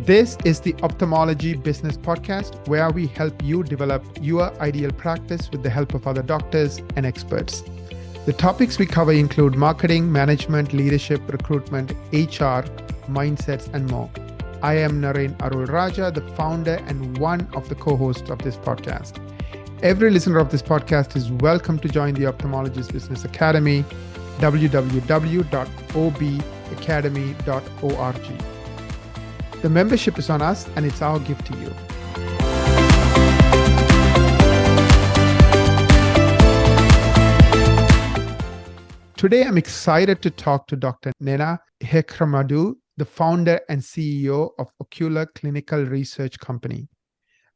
This is the Ophthalmology Business Podcast, where we help you develop your ideal practice with the help of other doctors and experts. The topics we cover include marketing, management, leadership, recruitment, HR, mindsets, and more. I am Naren Arul Raja, the founder and one of the co-hosts of this podcast. Every listener of this podcast is welcome to join the Ophthalmologist Business Academy, www.obacademy.org. The membership is on us, and it's our gift to you. Today, I'm excited to talk to Dr. Nnenna Ihekoromadu, the founder and CEO of Ocular Clinical Research Company,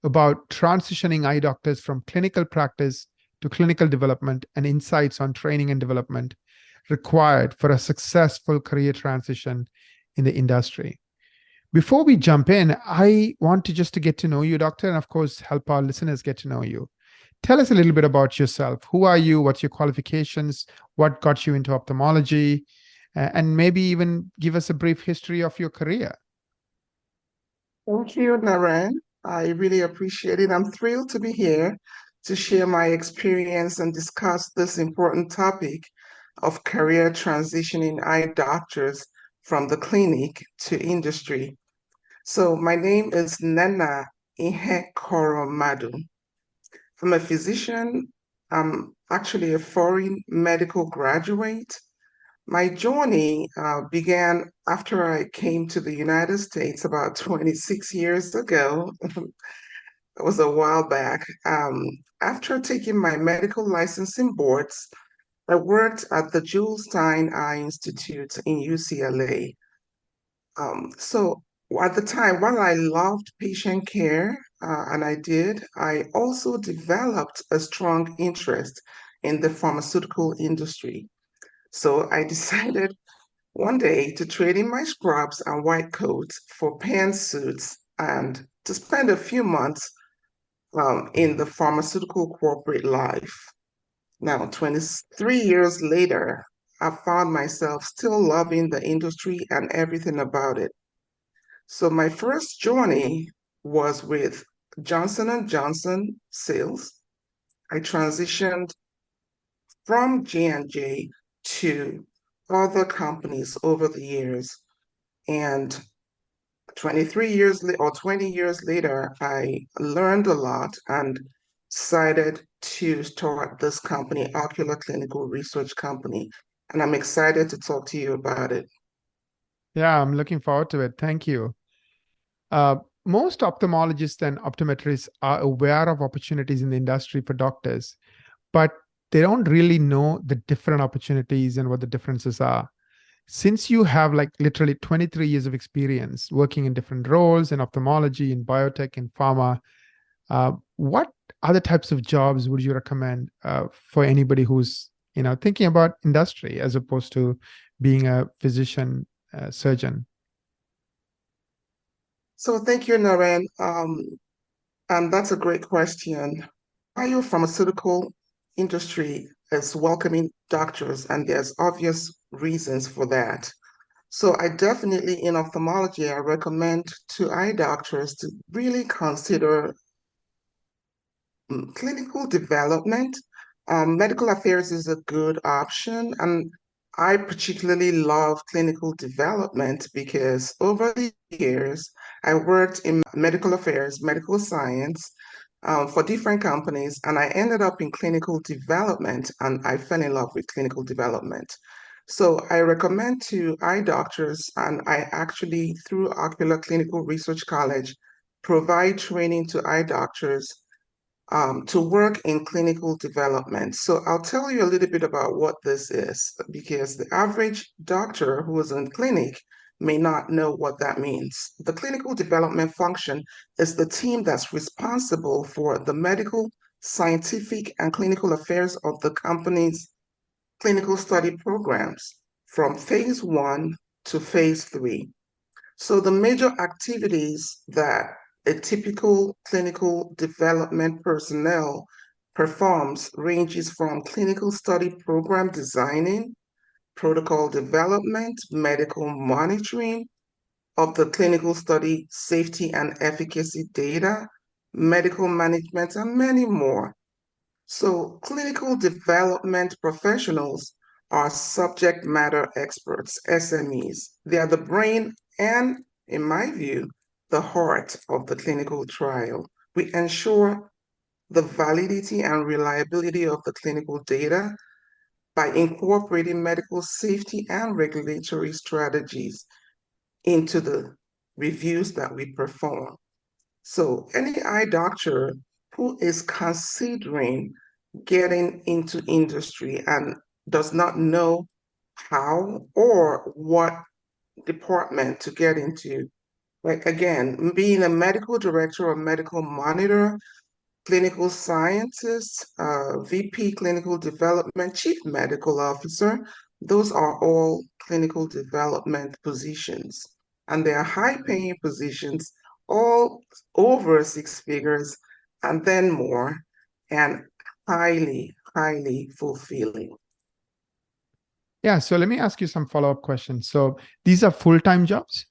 about transitioning eye doctors from clinical practice to clinical development and insights on training and development required for a successful career transition in the industry. Before we jump in, I want to get to know you, Doctor, and of course, help our listeners get to know you. Tell us a little bit about yourself. Who are you? What's your qualifications? What got you into ophthalmology? And maybe even give us a brief history of your career. Thank you, Naren. I really appreciate it. I'm thrilled to be here to share my experience and discuss this important topic of career transitioning eye doctors from the clinic to industry. So my name is Nnenna Ihekoromadu. I'm a physician. I'm actually a foreign medical graduate. My journey began after I came to the United States about 26 years ago. It was a while back. After taking my medical licensing boards, I worked at the Jules Stein Eye Institute in UCLA. So at the time, while I loved patient care, and I also developed a strong interest in the pharmaceutical industry. So I decided one day to trade in my scrubs and white coats for pantsuits and to spend a few months in the pharmaceutical corporate life. Now, 23 years later, I found myself still loving the industry and everything about it. So my first journey was with Johnson & Johnson sales. I transitioned from J&J to other companies over the years. And 23 years or 20 years later, I learned a lot and decided to start this company, Ocular Clinical Research Company. And I'm excited to talk to you about it. Yeah, I'm looking forward to it. Thank you. Most ophthalmologists and optometrists are aware of opportunities in the industry for doctors, but they don't really know the different opportunities and what the differences are. Since you have literally 23 years of experience working in different roles in ophthalmology, in biotech, in pharma, what other types of jobs would you recommend for anybody who's thinking about industry as opposed to being a physician surgeon? So thank you, Naren. And that's a great question. Biopharmaceutical industry is welcoming doctors, and there's obvious reasons for that. So I definitely, in ophthalmology, I recommend to eye doctors to really consider clinical development. Medical affairs is a good option, and I particularly love clinical development because over the years, I worked in medical affairs, medical science, for different companies, and I ended up in clinical development, and I fell in love with clinical development. So I recommend to eye doctors, and I actually, through Ocular Clinical Research College, provide training to eye doctors to work in clinical development. So I'll tell you a little bit about what this is, because the average doctor who is in clinic may not know what that means. The clinical development function is the team that's responsible for the medical, scientific, and clinical affairs of the company's clinical study programs from phase 1 to phase 3. So the major activities that a typical clinical development personnel performs ranges from clinical study program designing, protocol development, medical monitoring, of the clinical study safety and efficacy data, medical management, and many more. So, clinical development professionals are subject matter experts, SMEs. They are the brain and, in my view, the heart of the clinical trial. We ensure the validity and reliability of the clinical data by incorporating medical safety and regulatory strategies into the reviews that we perform. So, any eye doctor who is considering getting into industry and does not know how or what department to get into, like again, being a medical director or medical monitor, clinical scientist, VP clinical development, chief medical officer, those are all clinical development positions. And they are high paying positions, all over six figures and then more, and highly, highly fulfilling. Yeah, so let me ask you some follow-up questions. So these are full-time jobs?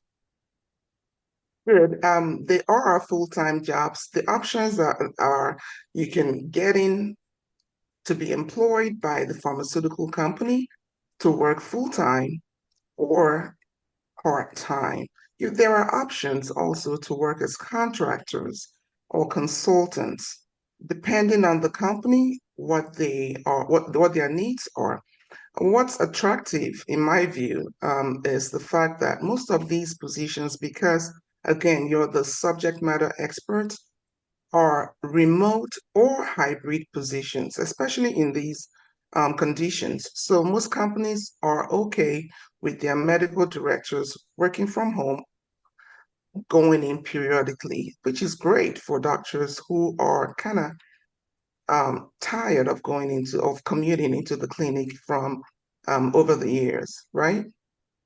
Good. They are full-time jobs. The options are you can get in to be employed by the pharmaceutical company to work full-time or part-time. There are options also to work as contractors or consultants, depending on the company, what they are, what their needs are. What's attractive, in my view, is the fact that most of these positions, because again, you're the subject matter expert, are remote or hybrid positions, especially in these conditions. So most companies are okay with their medical directors working from home, going in periodically, which is great for doctors who are kind of tired of commuting into the clinic from over the years, right?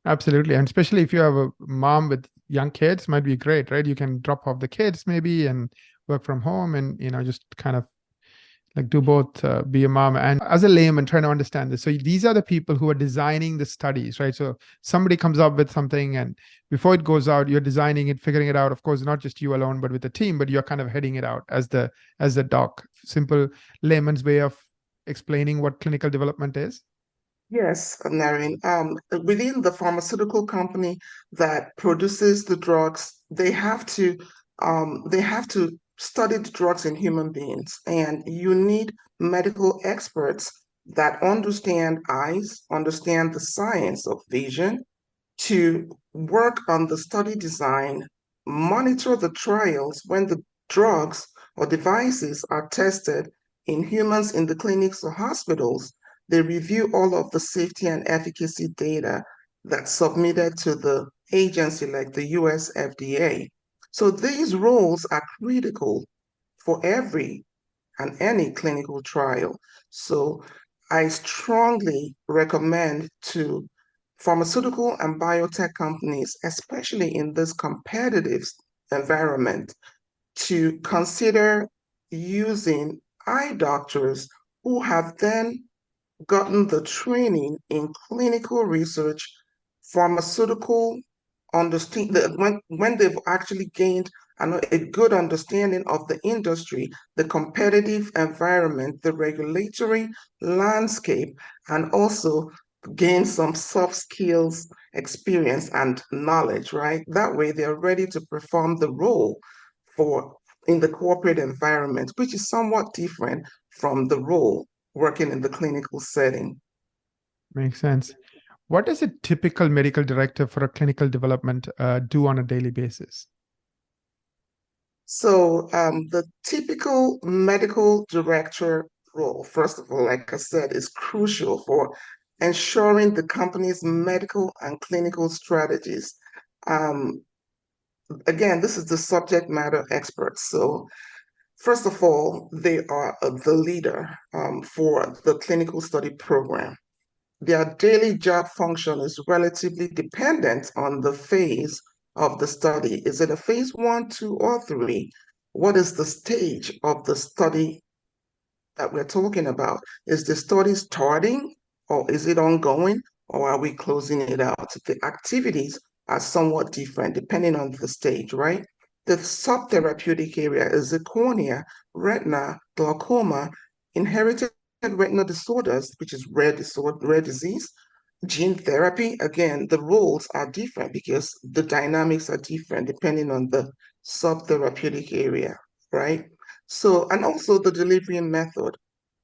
Absolutely. And especially if you have a mom with young kids, might be great, right? You can drop off the kids maybe and work from home and, just kind of like do both, be a mom and as a layman trying to understand this. So these are the people who are designing the studies, right? So somebody comes up with something and before it goes out, you're designing it, figuring it out. Of course, not just you alone, but with the team, but you're kind of heading it out as the doc. Simple layman's way of explaining what clinical development is. Yes, Naren. Within the pharmaceutical company that produces the drugs, they have to study the drugs in human beings, and you need medical experts that understand eyes, understand the science of vision, to work on the study design, monitor the trials when the drugs or devices are tested in humans in the clinics or hospitals. They review all of the safety and efficacy data that's submitted to the agency like the US FDA. So these roles are critical for every and any clinical trial. So I strongly recommend to pharmaceutical and biotech companies, especially in this competitive environment, to consider using eye doctors who have then gotten the training in clinical research, pharmaceutical understand when they've actually gained a good understanding of the industry, the competitive environment, the regulatory landscape, and also gain some soft skills, experience, and knowledge, right? That way they're ready to perform the role for in the corporate environment, which is somewhat different from the role working in the clinical setting. Makes sense. What does a typical medical director for a clinical development do on a daily basis? So, the typical medical director role, first of all, like I said, is crucial for ensuring the company's medical and clinical strategies. Um, Again, this is the subject matter experts. So, first of all, they are the leader for the clinical study program. Their daily job function is relatively dependent on the phase of the study. Is it a phase one, two, or three? What is the stage of the study that we're talking about? Is the study starting or is it ongoing or are we closing it out? The activities are somewhat different depending on the stage, right? The subtherapeutic area is the cornea, retina, glaucoma, inherited retinal disorders, which is rare disease, gene therapy. Again, the roles are different because the dynamics are different depending on the subtherapeutic area, right? So, and also the delivery method,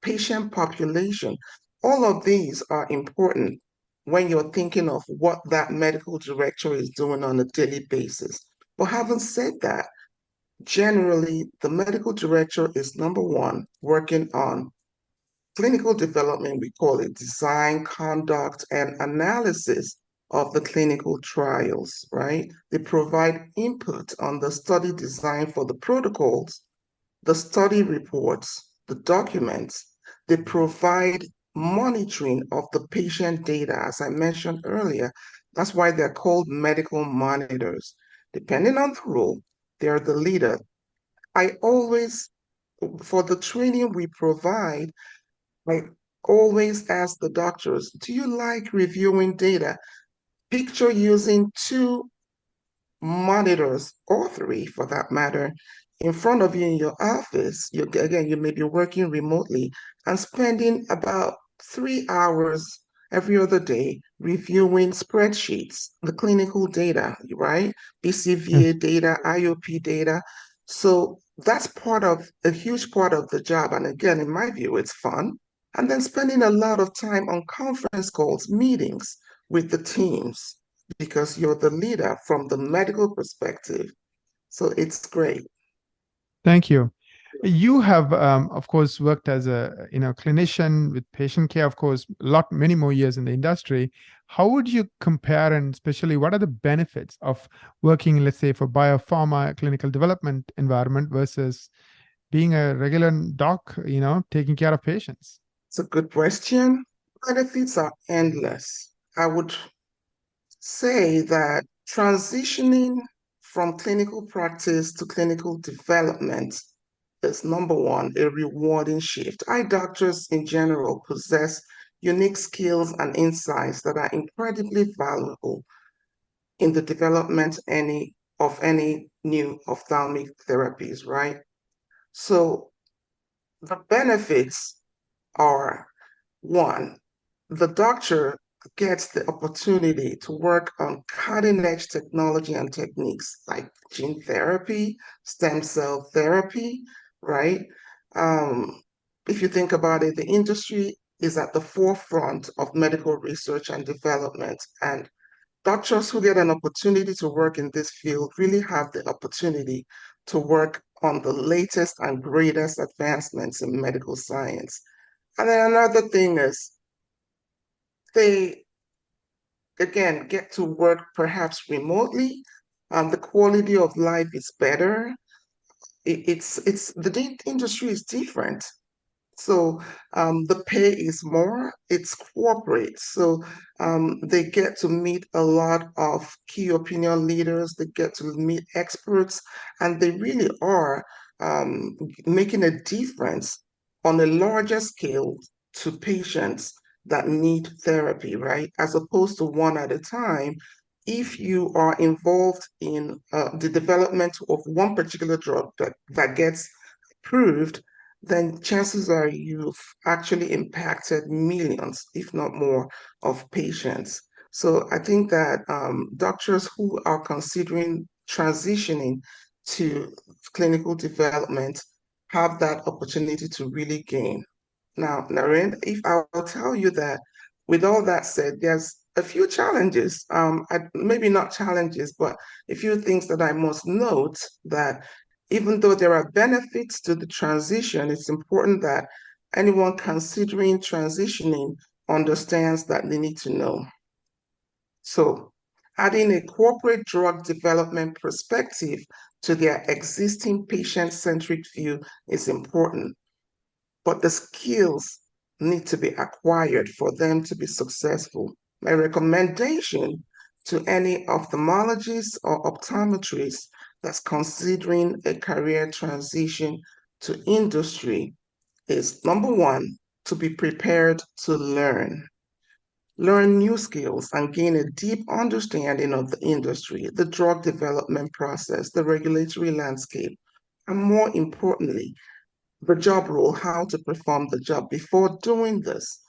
patient population, all of these are important when you're thinking of what that medical director is doing on a daily basis. But having said that, generally, the medical director is number one, working on clinical development. We call it design, conduct, and analysis of the clinical trials, right? They provide input on the study design for the protocols, the study reports, the documents. They provide monitoring of the patient data, as I mentioned earlier. That's why they're called medical monitors. Depending on the role, they're the leader. I always, for the training we provide, I always ask the doctors, do you like reviewing data? Picture using two monitors, or three for that matter, in front of you in your office. You may be working remotely and spending about 3 hours every other day reviewing spreadsheets, the clinical data, right? BCVA Yes. data, IOP data. So that's a huge part of the job. And again, in my view, it's fun. And then spending a lot of time on conference calls, meetings with the teams because you're the leader from the medical perspective. So it's great. Thank you. You have, of course, worked as a clinician with patient care, of course, many more years in the industry. How would you compare, and especially what are the benefits of working, let's say, for biopharma clinical development environment versus being a regular doc, taking care of patients? It's a good question. Benefits are endless. I would say that transitioning from clinical practice to clinical development is number one, a rewarding shift. Eye doctors in general possess unique skills and insights that are incredibly valuable in the development of any new ophthalmic therapies, right? So the benefits are one, the doctor gets the opportunity to work on cutting edge technology and techniques like gene therapy, stem cell therapy, right? Um, if you think about it, the industry is at the forefront of medical research and development, and doctors who get an opportunity to work in this field really have the opportunity to work on the latest and greatest advancements in medical science. And then another thing is they, again, get to work perhaps remotely. The quality of life is better. The industry is different. So the pay is more, it's corporate. So they get to meet a lot of key opinion leaders, they get to meet experts, and they really are making a difference on a larger scale to patients that need therapy, right? As opposed to one at a time. If you are involved in the development of one particular drug that gets approved, then chances are you've actually impacted millions, if not more, of patients. So I think that doctors who are considering transitioning to clinical development have that opportunity to really gain. Now, Naren, if I'll tell you that with all that said, there's a few challenges, maybe not challenges, but a few things that I must note that even though there are benefits to the transition, it's important that anyone considering transitioning understands that they need to know. So, adding a corporate drug development perspective to their existing patient-centric view is important, but the skills need to be acquired for them to be successful. My recommendation to any ophthalmologist or optometrist that's considering a career transition to industry is number one, to be prepared to learn. learn new skills, and gain a deep understanding of the industry, the drug development process, the regulatory landscape, and more importantly, the job role, how to perform the job before doing this.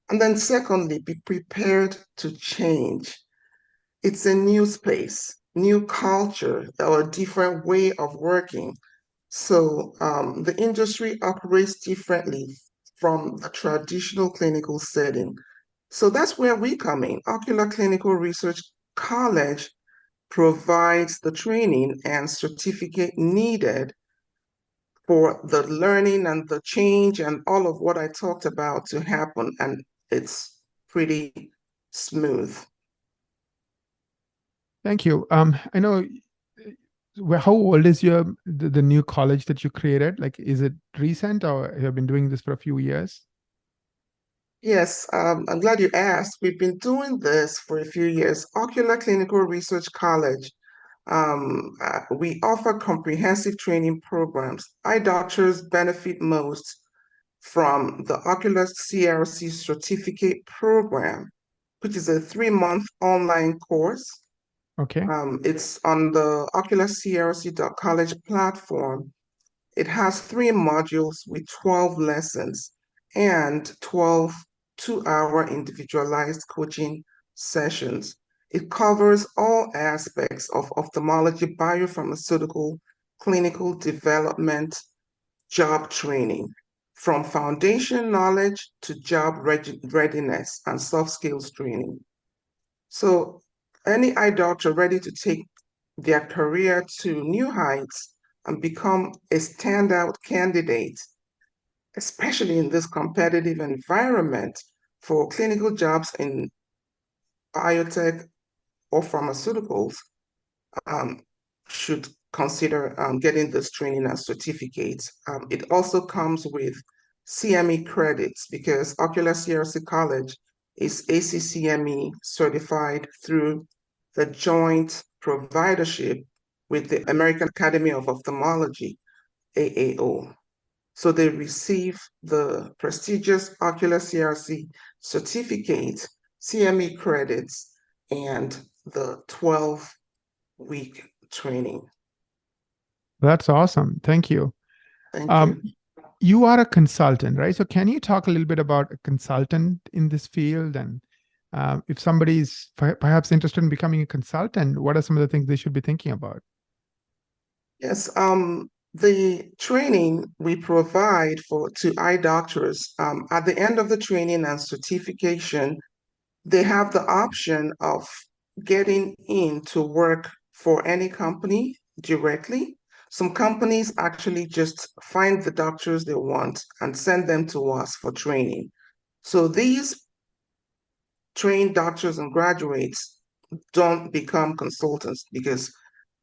And then secondly, be prepared to change. It's a new space, new culture, or a different way of working. So the industry operates differently from the traditional clinical setting. So that's where we come in. Ocular Clinical Research College provides the training and certificate needed for the learning and the change and all of what I talked about to happen. And it's pretty smooth. Thank you. I know. How old is the new college that you created? Like, is it recent or have you been doing this for a few years? Yes, I'm glad you asked. We've been doing this for a few years. Ocular Clinical Research College, we offer comprehensive training programs. Eye doctors benefit most from the Ocular CRC certificate program, which is a 3-month online course. Okay. It's on the ocularcrc.college platform. It has 3 modules with 12 lessons and 12 two-hour individualized coaching sessions. It covers all aspects of ophthalmology, biopharmaceutical, clinical development, job training, from foundation knowledge to job readiness and soft skills training. So any eye doctor ready to take their career to new heights and become a standout candidate, especially in this competitive environment for clinical jobs in biotech or pharmaceuticals, um, should consider getting this training and certificate. It also comes with CME credits because Ocular CRC College is ACCME certified through the joint providership with the American Academy of Ophthalmology, AAO. So they receive the prestigious Ocular CRC certificate, CME credits, and the 12-week training. That's awesome. Thank you. Thank you. You are a consultant, right? So can you talk a little bit about a consultant in this field? And if somebody's perhaps interested in becoming a consultant, what are some of the things they should be thinking about? Yes, the training we provide to eye doctors, at the end of the training and certification, they have the option of getting in to work for any company directly. Some companies actually just find the doctors they want and send them to us for training. So these trained doctors and graduates don't become consultants because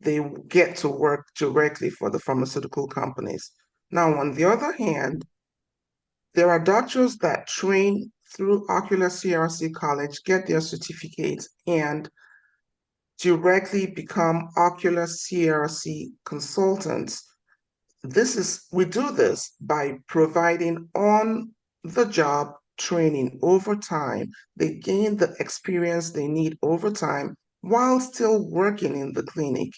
they get to work directly for the pharmaceutical companies. Now, on the other hand, there are doctors that train through Ocular CRC College, get their certificates, and directly become Ocular CRC consultants. We do this by providing on the job training over time. They gain the experience they need over time while still working in the clinic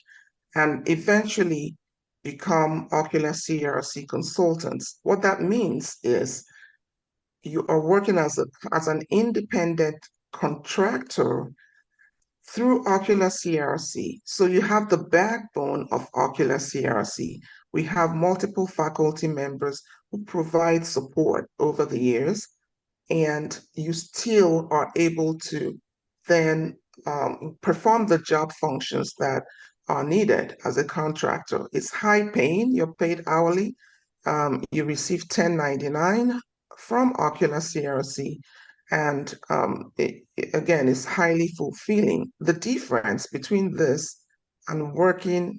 and eventually become Ocular CRC consultants. What that means is you are working as an independent contractor through Ocular CRC. So you have the backbone of Ocular CRC. We have multiple faculty members who provide support over the years, and you still are able to then perform the job functions that are needed as a contractor. It's high paying, you're paid hourly. You receive 1099 from Ocular CRC, and again, it's highly fulfilling. The difference between this and working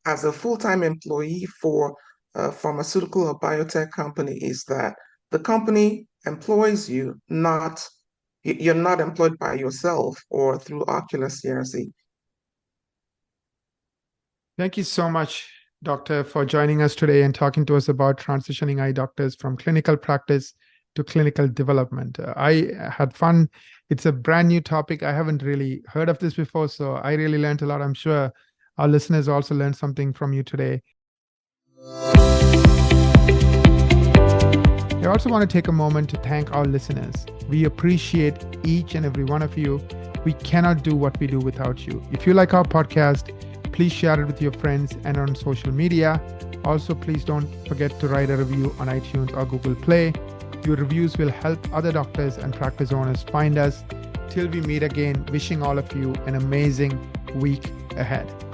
as a full-time employee for a pharmaceutical or biotech company is that the company employs you, you're not employed by yourself or through Ocular CRC. Thank you so much, Doctor, for joining us today and talking to us about transitioning eye doctors from clinical practice to clinical development. I had fun. It's a brand new topic. I haven't really heard of this before, so I really learned a lot. I'm sure our listeners also learned something from you today. I also want to take a moment to thank our listeners. We appreciate each and every one of you. We cannot do what we do without you. If you like our podcast, please share it with your friends and on social media. Also, please don't forget to write a review on iTunes or Google Play. Your reviews will help other doctors and practice owners find us. Till we meet again, wishing all of you an amazing week ahead.